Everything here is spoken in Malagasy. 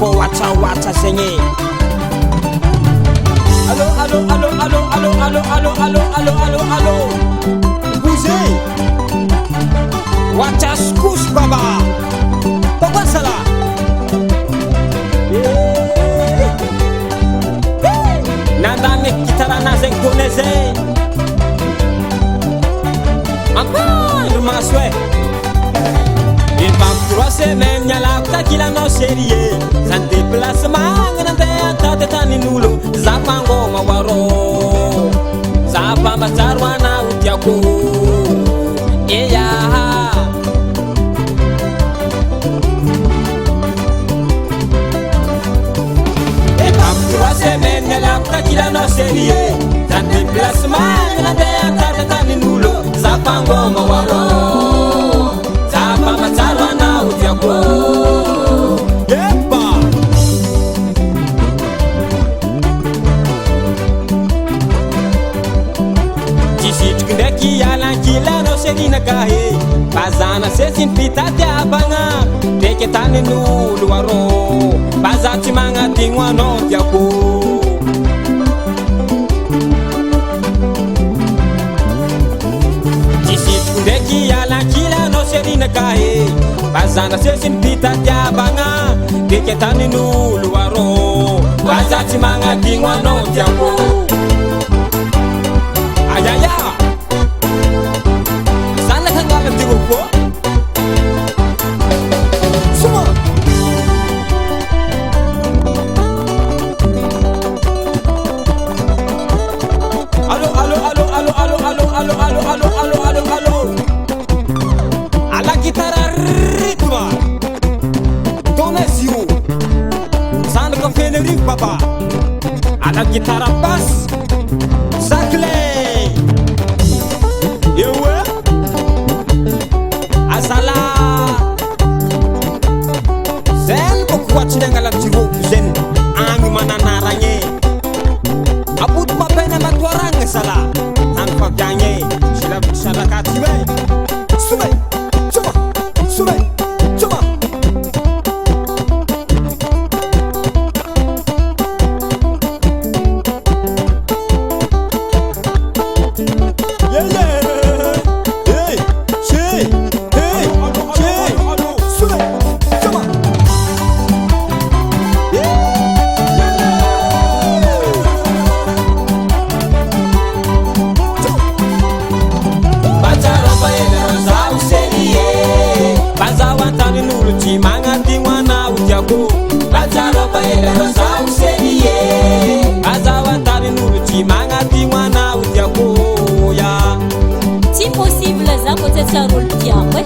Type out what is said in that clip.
tiako watsa zegny. Allo allo allo allo allo allo allo allo allo allo allo Bouzé watsa skous baba baba sala nandane kitarana zegny tone zay ampandro maso e efaky 3 semaines nialako takilanao sérieux zany déplacement nandeha tady tanin'olo za fangoma warô za mpambatsaro anao tiako eya efaky 3 semaines nialako takilanao sérieux zany déplacement nandeha tady tanin'olo za fangoma warô za mpambatsaro anao tiako epa tisitriky ndraiky alankilanao serinakahe bazana sesiny fitadiavagna ndraiky atanin'olo arô baza tsy magnadigno anao tiako tisitriky ndraiky alankilanao serinakahe bazana sesiny fitadiavagna ndraiky atanin'olo arô baza tsy magnadigno anao tiako ayaya sana kangala digo ko suma allo allo allo allo allo allo allo allo allo allo allo allo ala guitare rythme dona zio sana ko feneri papa ala guitare basse sacle ewe azala zen kokoatsinengala tiroko zen agny mananaragny apoty mapena matoaragny sala tany faviagny silavitry salakaty me sume suma sume suma Si possible, ça peut être ça roule bien, ouais.